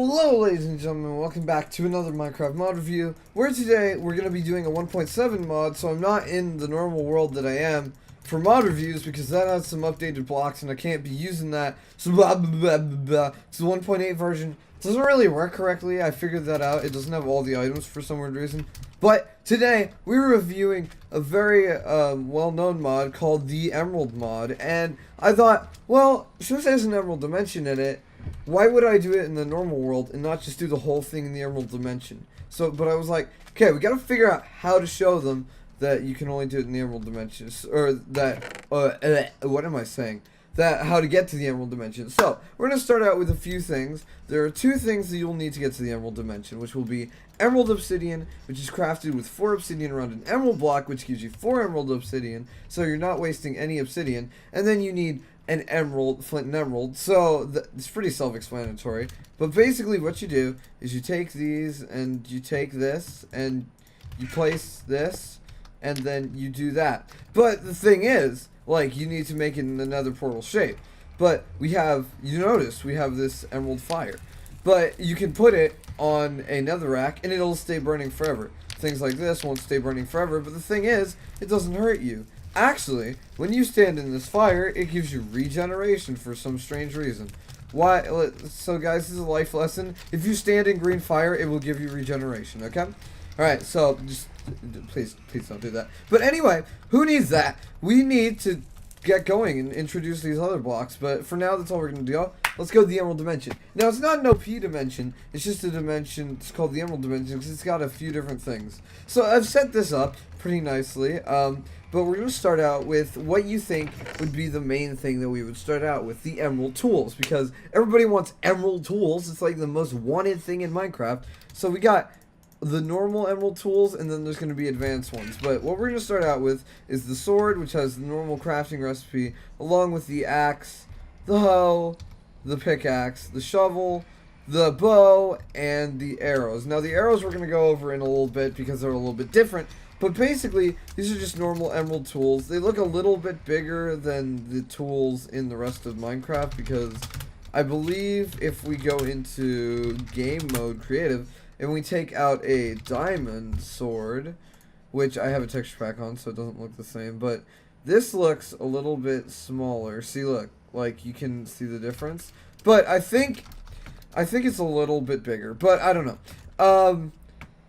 Hello ladies and gentlemen, welcome back to another Minecraft mod review, where today we're going to be doing a 1.7 mod, so I'm not in the normal world that I am for mod reviews, because that has some updated blocks and I can't be using that, so blah blah blah blah blah. It's the 1.8 version. It doesn't really work correctly, I figured that out. It doesn't have all the items for some weird reason. But today, we're reviewing a very well-known mod called the Emerald mod, and I thought, well, since there's an Emerald Dimension in it, why would I do it in the normal world and not just do the whole thing in the Emerald Dimension? But I was like, okay, we gotta figure out how to show them that you can only do it in the Emerald Dimension, or that, what am I saying? That how to get to the Emerald Dimension. So, we're going to start out with a few things. There are two things that you'll need to get to the Emerald Dimension, which will be Emerald Obsidian, which is crafted with 4 obsidian around an emerald block, which gives you 4 Emerald Obsidian, so you're not wasting any obsidian. And then you need an emerald, flint and emerald, so it's pretty self-explanatory. But basically what you do is you take these, and you take this, and you place this, and then you do that. But the thing is, like, you need to make it in another portal shape. But we have, you notice, we have this emerald fire. But you can put it on a netherrack and it'll stay burning forever. Things like this won't stay burning forever, but the thing is, it doesn't hurt you. Actually, when you stand in this fire, it gives you regeneration for some strange reason. Why? So guys, this is a life lesson. If you stand in green fire, it will give you regeneration, okay? Alright, so just please don't do that. But anyway, who needs that? We need to get going and introduce these other blocks, but for now that's all we're going to do. Let's go to the Emerald Dimension. Now, it's not an OP dimension, it's just a dimension. It's called the Emerald Dimension because it's got a few different things. So I've set this up pretty nicely, but we're going to start out with what you think would be the main thing that we would start out with, the Emerald Tools, because everybody wants Emerald Tools. It's like the most wanted thing in Minecraft. So we got the normal emerald tools, and then there's going to be advanced ones. But what we're going to start out with is the sword, which has the normal crafting recipe, along with the axe, the hoe, the pickaxe, the shovel, the bow, and the arrows. Now the arrows we're going to go over in a little bit because they're a little bit different, but basically these are just normal emerald tools. They look a little bit bigger than the tools in the rest of Minecraft, because I believe if we go into game mode creative and we take out a diamond sword, which I have a texture pack on so it doesn't look the same, but this looks a little bit smaller. See, look, like you can see the difference. But I think it's a little bit bigger, but I don't know.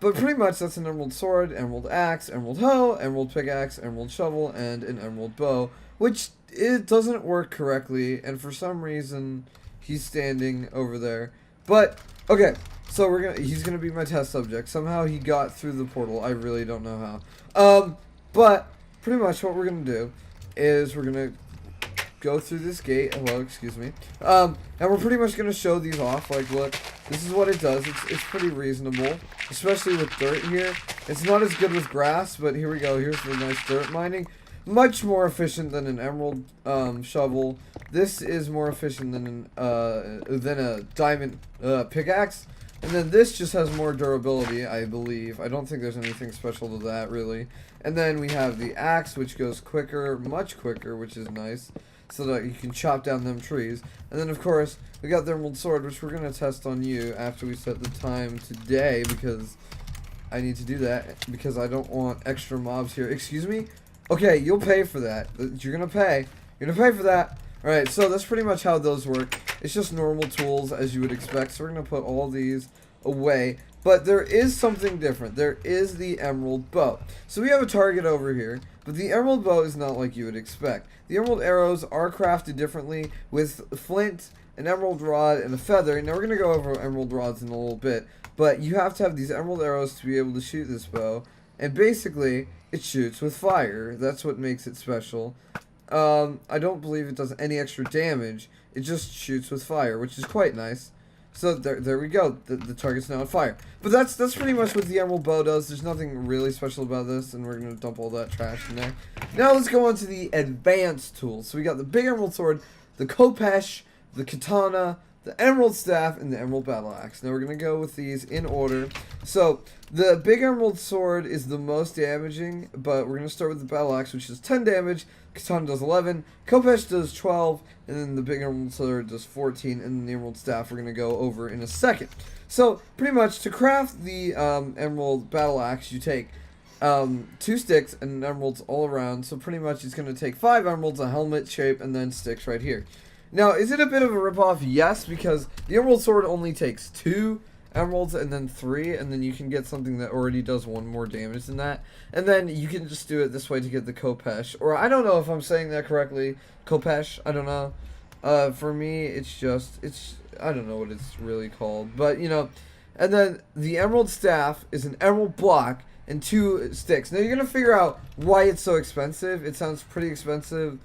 But pretty much that's an emerald sword, emerald axe, emerald hoe, emerald pickaxe, emerald shovel, and an emerald bow, which it doesn't work correctly, and for some reason he's standing over there. But okay, so he's gonna be my test subject. Somehow he got through the portal. I really don't know how. But pretty much what we're gonna do is we're gonna go through this gate. Hello, excuse me. And we're pretty much gonna show these off. Like, look, this is what it does. It's pretty reasonable, especially with dirt here. It's not as good with grass, but here we go. Here's the nice dirt mining. Much more efficient than an emerald shovel. This is more efficient than a diamond pickaxe. And then this just has more durability, I believe. I don't think there's anything special to that, really. And then we have the axe, which goes quicker, much quicker, which is nice, so that you can chop down them trees. And then, of course, we got the emerald sword, which we're going to test on you after we set the time today, because I need to do that, because I don't want extra mobs here. Excuse me? Okay, you'll pay for that. You're going to pay. You're going to pay for that. Alright, so that's pretty much how those work. It's just normal tools, as you would expect. So we're going to put all these away. But there is something different. There is the emerald bow. So we have a target over here, but the emerald bow is not like you would expect. The emerald arrows are crafted differently with flint, an emerald rod, and a feather. Now we're going to go over emerald rods in a little bit, but you have to have these emerald arrows to be able to shoot this bow. And basically, it shoots with fire. That's what makes it special. I don't believe it does any extra damage. It just shoots with fire, which is quite nice. So there we go. The target's now on fire. But that's pretty much what the emerald bow does. There's nothing really special about this, and we're going to dump all that trash in there. Now let's go on to the advanced tools. So we got the big emerald sword, the khopesh, the katana, the Emerald Staff, and the Emerald Battle Axe. Now we're going to go with these in order. So the Big Emerald Sword is the most damaging, but we're going to start with the Battle Axe, which does 10 damage. Katana does 11, Khopesh does 12, and then the Big Emerald Sword does 14, and then the Emerald Staff we're going to go over in a second. So pretty much to craft the Emerald Battle Axe, you take 2 sticks and emeralds all around. So pretty much it's going to take 5 emeralds, a helmet shape, and then sticks right here. Now, is it a bit of a ripoff? Yes, because the Emerald Sword only takes 2 emeralds and then 3, and then you can get something that already does 1 more damage than that. And then you can just do it this way to get the Khopesh. Or I don't know if I'm saying that correctly. Khopesh, I don't know. For me, it's I don't know what it's really called. But, you know, and then the Emerald Staff is an emerald block and 2 sticks. Now, you're going to figure out why it's so expensive. It sounds pretty expensive.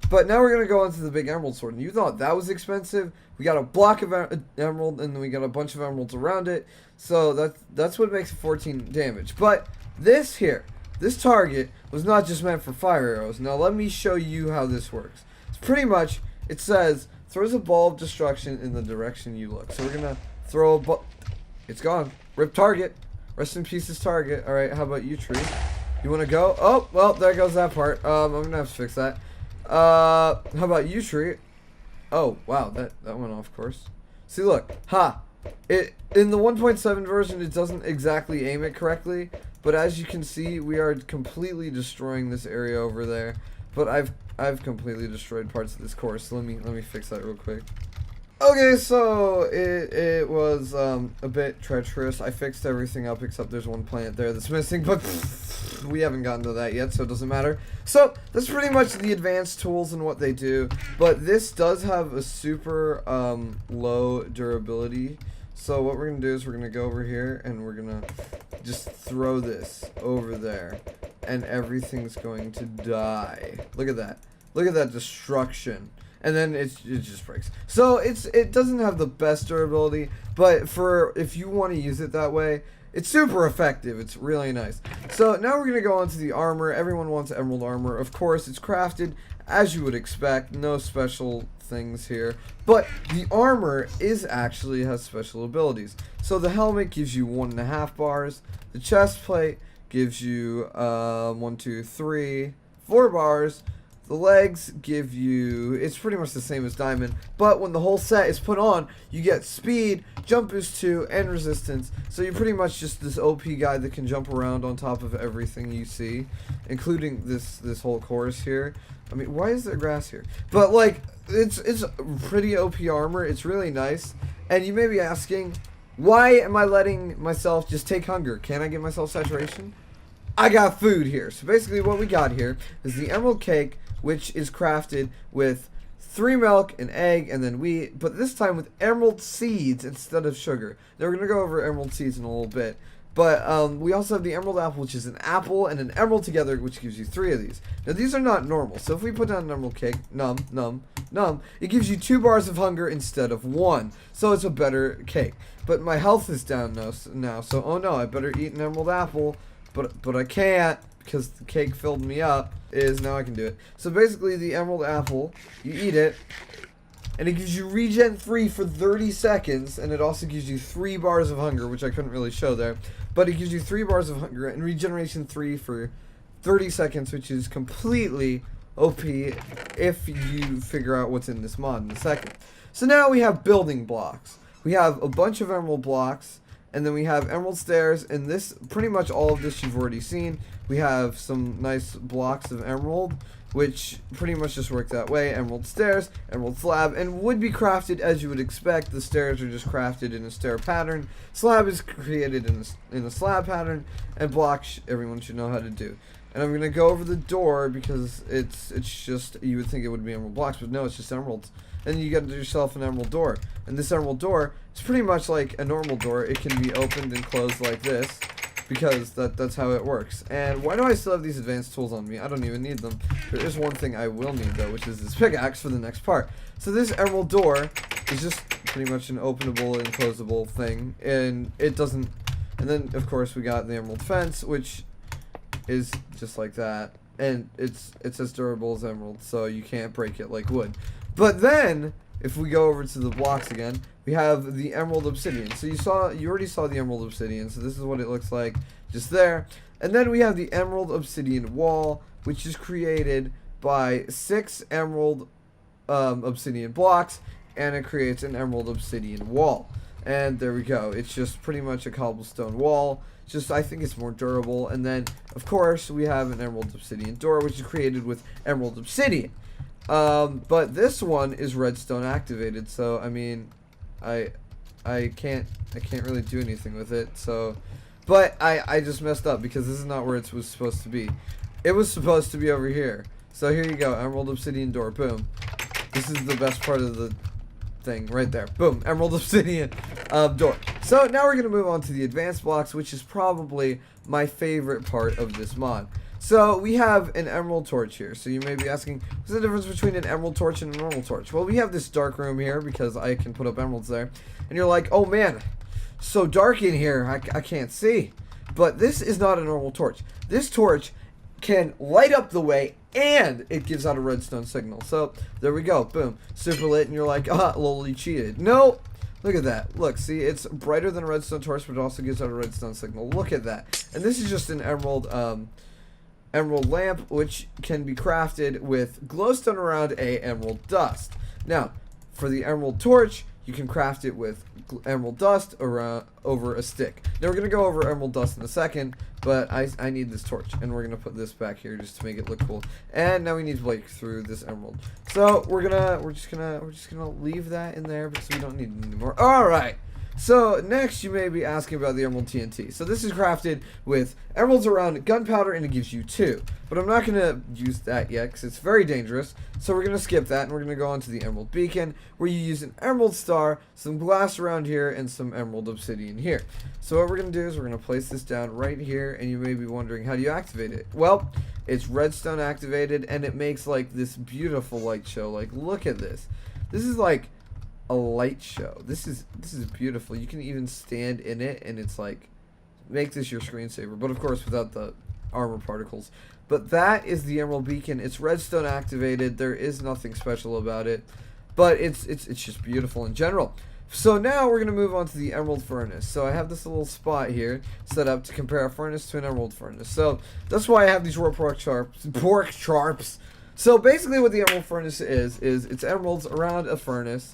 But now we're going to go into the Big Emerald Sword. And you thought that was expensive? We got a block of emerald, and then we got a bunch of emeralds around it. So that's what makes 14 damage. But this here, this target, was not just meant for fire arrows. Now let me show you how this works. It's pretty much, it says, throws a ball of destruction in the direction you look. So we're going to throw a ball. It's gone. Rip target. Rest in pieces target. Alright, how about you, tree? You want to go? Oh, well, there goes that part. I'm going to have to fix that. How about you, tree? Oh, wow, that went off course. See, look. Ha! In the 1.7 version, it doesn't exactly aim it correctly. But as you can see, we are completely destroying this area over there. But I've completely destroyed parts of this course. So let me fix that real quick. Okay, so it was a bit treacherous. I fixed everything up except there's one plant there that's missing, but we haven't gotten to that yet, so it doesn't matter. So that's pretty much the advanced tools and what they do, but this does have a super low durability. So what we're going to do is we're going to go over here and we're going to just throw this over there, and everything's going to die. Look at that. Look at that destruction. And then it just breaks. So it doesn't have the best durability, but if you want to use it that way, it's super effective. It's really nice. So now we're gonna go on to the armor. Everyone wants emerald armor. Of course, it's crafted as you would expect. No special things here. But the armor actually has special abilities. So the helmet gives you 1.5 bars. The chest plate gives you 1, 2, 3, 4 bars. The legs give you, it's pretty much the same as diamond, but when the whole set is put on, you get speed, jump boost 2, and resistance. So you're pretty much just this OP guy that can jump around on top of everything you see, including this whole course here. I mean, why is there grass here? But like, it's pretty OP armor. It's really nice. And you may be asking, why am I letting myself just take hunger? Can't I get myself saturation? I got food here. So basically what we got here is the emerald cake, which is crafted with 3 milk, an egg, and then wheat, but this time with emerald seeds instead of sugar. Now we're going to go over emerald seeds in a little bit. But we also have the emerald apple, which is an apple and an emerald together, which gives you 3 of these. Now these are not normal, so if we put down an emerald cake, it gives you 2 bars of hunger instead of 1. So it's a better cake. But my health is down now, so oh no, I better eat an emerald apple, but I can't, because the cake filled me up. Now I can do it. So basically the emerald apple, you eat it, and it gives you regen 3 for 30 seconds, and it also gives you 3 bars of hunger, which I couldn't really show there, but it gives you 3 bars of hunger and regeneration 3 for 30 seconds, which is completely OP if you figure out what's in this mod in a second. So now we have building blocks. We have a bunch of emerald blocks, and then we have emerald stairs, and this, pretty much all of this you've already seen. We have some nice blocks of emerald, which pretty much just work that way. Emerald stairs, emerald slab, and would be crafted as you would expect. The stairs are just crafted in a stair pattern. Slab is created in a slab pattern, and blocks everyone should know how to do. And I'm going to go over the door because it's just, you would think it would be emerald blocks, but no, it's just emeralds. And you got yourself an emerald door. And this emerald door is pretty much like a normal door. It can be opened and closed like this, because that's how it works. And why do I still have these advanced tools on me? I don't even need them. There is one thing I will need though, which is this pickaxe for the next part. So this emerald door is just pretty much an openable and closable thing, and it doesn't. And then of course we got the emerald fence, which is just like that, and it's as durable as emerald, so you can't break it like wood. But then if we go over to the blocks again, we have the Emerald Obsidian. So you already saw the Emerald Obsidian, so this is what it looks like just there. And then we have the Emerald Obsidian wall, which is created by 6 Emerald Obsidian blocks, and it creates an Emerald Obsidian wall. And there we go. It's just pretty much a cobblestone wall. Just, I think it's more durable. And then, of course, we have an Emerald Obsidian door, which is created with Emerald Obsidian. But this one is redstone activated, so I mean, I can't really do anything with it. So, but I just messed up because this is not where it was supposed to be. It was supposed to be over here. So here you go, Emerald Obsidian door. Boom. This is the best part of the thing right there. Boom, Emerald Obsidian door. So now we're gonna move on to the advanced blocks, which is probably my favorite part of this mod. So we have an emerald torch here. So you may be asking, what's the difference between an emerald torch and a normal torch? Well, we have this dark room here because I can put up emeralds there. And you're like, oh man, so dark in here, I can't see. But this is not a normal torch. This torch can light up the way and it gives out a redstone signal. So there we go, boom, super lit, and you're like, ah, lol, you cheated. No, look at that. Look, see, it's brighter than a redstone torch, but it also gives out a redstone signal. Look at that. And this is just an emerald lamp, which can be crafted with glowstone around a emerald dust. Now, for the emerald torch, you can craft it with emerald dust over a stick. Now we're gonna go over emerald dust in a second, but I need this torch, and we're gonna put this back here just to make it look cool. And now we need to break through this emerald. So we're just gonna leave that in there because we don't need it anymore. All right. So next you may be asking about the Emerald Tnt. So this is crafted with emeralds around gunpowder, and it gives you 2. But I'm not going to use that yet because it's very dangerous. So we're going to skip that, and we're going to go on to the Emerald Beacon, where you use an emerald star, some glass around here, and some emerald obsidian here. So what we're going to do is we're going to place this down right here, and you may be wondering, how do you activate it? Well, it's redstone activated, and it makes like this beautiful light show. Like, look at this. This is like a light show. This is beautiful. You can even stand in it, and it's like, make this your screensaver, but of course without the armor particles. But that is the Emerald Beacon. It's redstone activated. There is nothing special about it, but it's just beautiful in general. So now we're gonna move on to the Emerald Furnace. So I have this little spot here set up to compare a furnace to an emerald furnace. So that's why I have these pork sharps. So basically what the Emerald Furnace is it's emeralds around a furnace.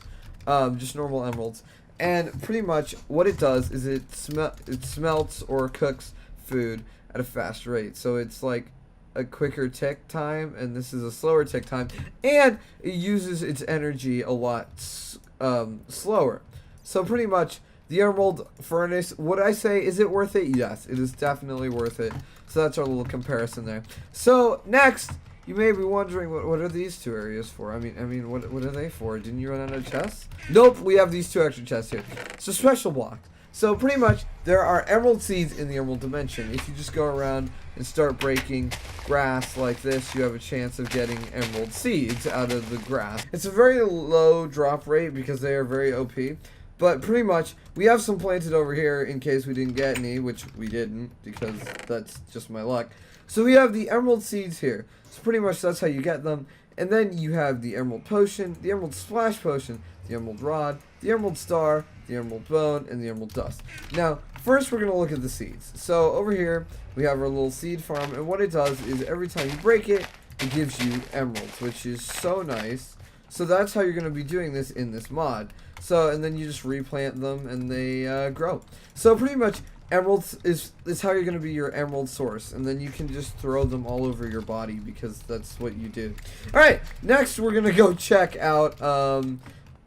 Just normal emeralds, and pretty much what it does is it smelts or cooks food at a fast rate. So it's like a quicker tick time, and this is a slower tick time, and it uses its energy a lot slower. So pretty much the Emerald Furnace, would I say, is it worth it? Yes, it is definitely worth it. So that's our little comparison there. So next, you may be wondering, what are these 2 areas for? I mean, what are they for? Didn't you run out of chests? Nope, we have these 2 extra chests here. So special block. So pretty much, there are emerald seeds in the emerald dimension. If you just go around and start breaking grass like this, you have a chance of getting emerald seeds out of the grass. It's a very low drop rate because they are very OP. But pretty much, we have some planted over here in case we didn't get any, which we didn't, because that's just my luck. So we have the emerald seeds here. So pretty much that's how you get them. And then you have the emerald potion, the emerald splash potion, the emerald rod, the emerald star, the emerald bone, and the emerald dust. Now, first we're going to look at the seeds. So over here, we have our little seed farm, and what it does is every time you break it, it gives you emeralds, which is so nice. So that's how you're going to be doing this in this mod. So, and then you just replant them, and they grow. So pretty much, emeralds is how you're going to be your emerald source, and then you can just throw them all over your body because that's what you do. Alright, next we're going to go check out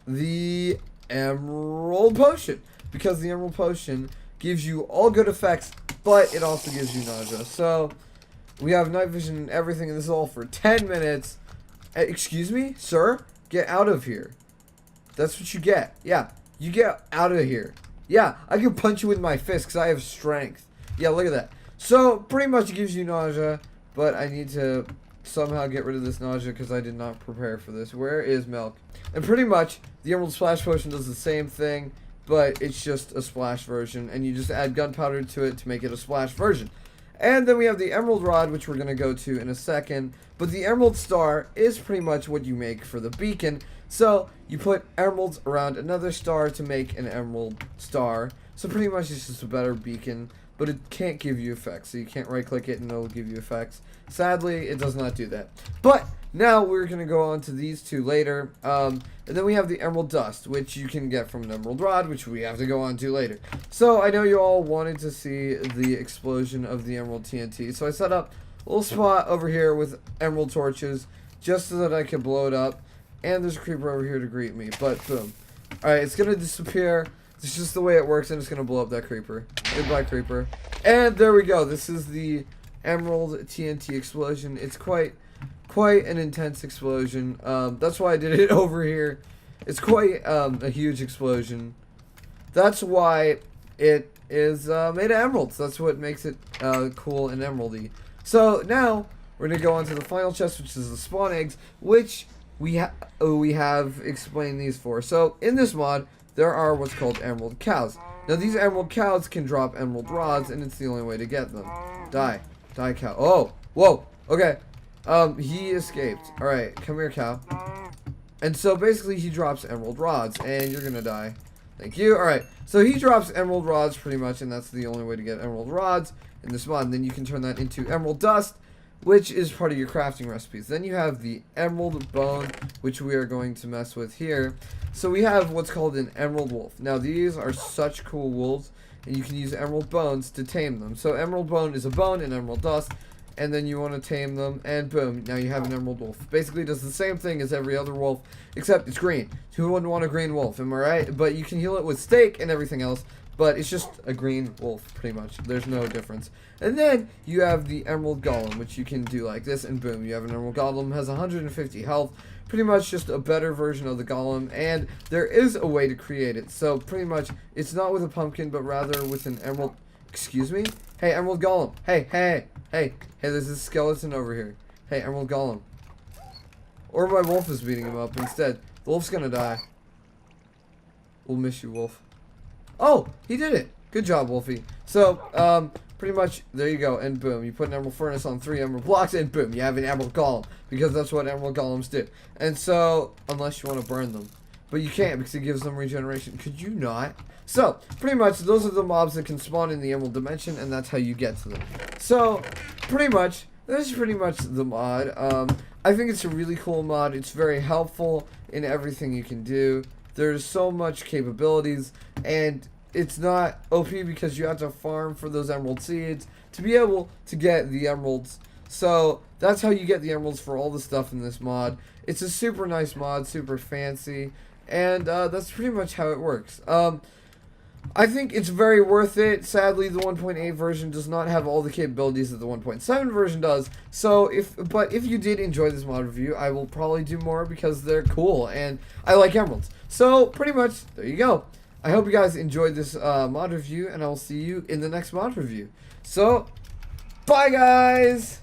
the emerald potion, because the emerald potion gives you all good effects, but it also gives you nausea. So we have night vision and everything, and this is all for 10 minutes. Excuse me, sir? Get out of here. That's what you get. Yeah, you get out of here. Yeah, I can punch you with my fist because I have strength. Yeah, look at that. So, pretty much it gives you nausea, but I need to somehow get rid of this nausea because I did not prepare for this. Where is milk? And pretty much, the Emerald Splash Potion does the same thing, but it's just a splash version, and you just add gunpowder to it to make it a splash version. And then we have the Emerald Rod, which we're going to go to in a second. But the Emerald Star is pretty much what you make for the beacon. So you put emeralds around another star to make an Emerald Star. So pretty much it's just a better beacon, but it can't give you effects. So you can't right click it and it'll give you effects. Sadly, it does not do that. But now we're going to go on to these two later. And then we have the Emerald Dust, which you can get from an Emerald Rod, which we have to go on to later. So I know you all wanted to see the explosion of the Emerald TNT. So I set up a little spot over here with emerald torches just so that I could blow it up. And there's a creeper over here to greet me. But boom. Alright, it's going to disappear. It's just the way it works, and it's going to blow up that creeper. Goodbye, creeper. And there we go. This is the Emerald TNT Explosion. It's quite an intense explosion. That's why I did it over here. It's quite a huge explosion. That's why it is made of emeralds. That's what makes it cool and emeraldy. So now we're going to go on to the final chest, which is the spawn eggs, which we have explained these for. So in this mod, there are what's called emerald cows. Now these emerald cows can drop emerald rods, and it's the only way to get them. Die cow. Oh, whoa, okay. He escaped. Alright, come here, cow. And so basically he drops emerald rods, and you're gonna die. Thank you. Alright, so he drops emerald rods pretty much, and that's the only way to get emerald rods in this mod. And then you can turn that into emerald dust, which is part of your crafting recipes. Then you have the emerald bone, which we are going to mess with here. So we have what's called an emerald wolf. Now these are such cool wolves, and you can use emerald bones to tame them. So emerald bone is a bone and emerald dust, and then you want to tame them, and boom, now you have an emerald wolf. Basically does the same thing as every other wolf, except it's green. Who wouldn't want a green wolf, am I right? But you can heal it with steak and everything else, but it's just a green wolf, pretty much. There's no difference. And then you have the Emerald Golem, which you can do like this, and boom, you have an Emerald Golem. Has 150 health. Pretty much just a better version of the Golem, and there is a way to create it. So pretty much, it's not with a pumpkin, but rather with an emerald... Excuse me? Hey, Emerald Golem. Hey, there's a skeleton over here. Hey, Emerald Golem. Or my wolf is beating him up instead. The wolf's gonna die. We'll miss you, wolf. Oh, he did it. Good job, Wolfie. So, pretty much, there you go, and boom, you put an emerald furnace on 3 emerald blocks, and boom, you have an emerald golem, because that's what emerald golems do. And so, unless you want to burn them, but you can't, because it gives them regeneration. Could you not? So, pretty much, those are the mobs that can spawn in the emerald dimension, and that's how you get to them. So, pretty much, that's pretty much the mod. I think it's a really cool mod. It's very helpful in everything you can do. There's so much capabilities, and it's not OP because you have to farm for those emerald seeds to be able to get the emeralds. So that's how you get the emeralds for all the stuff in this mod. It's a super nice mod, super fancy, and that's pretty much how it works. I think it's very worth it. Sadly, the 1.8 version does not have all the capabilities that the 1.7 version does. So, if you did enjoy this mod review, I will probably do more because they're cool and I like emeralds. So, pretty much, there you go. I hope you guys enjoyed this mod review, and I will see you in the next mod review. So, bye guys!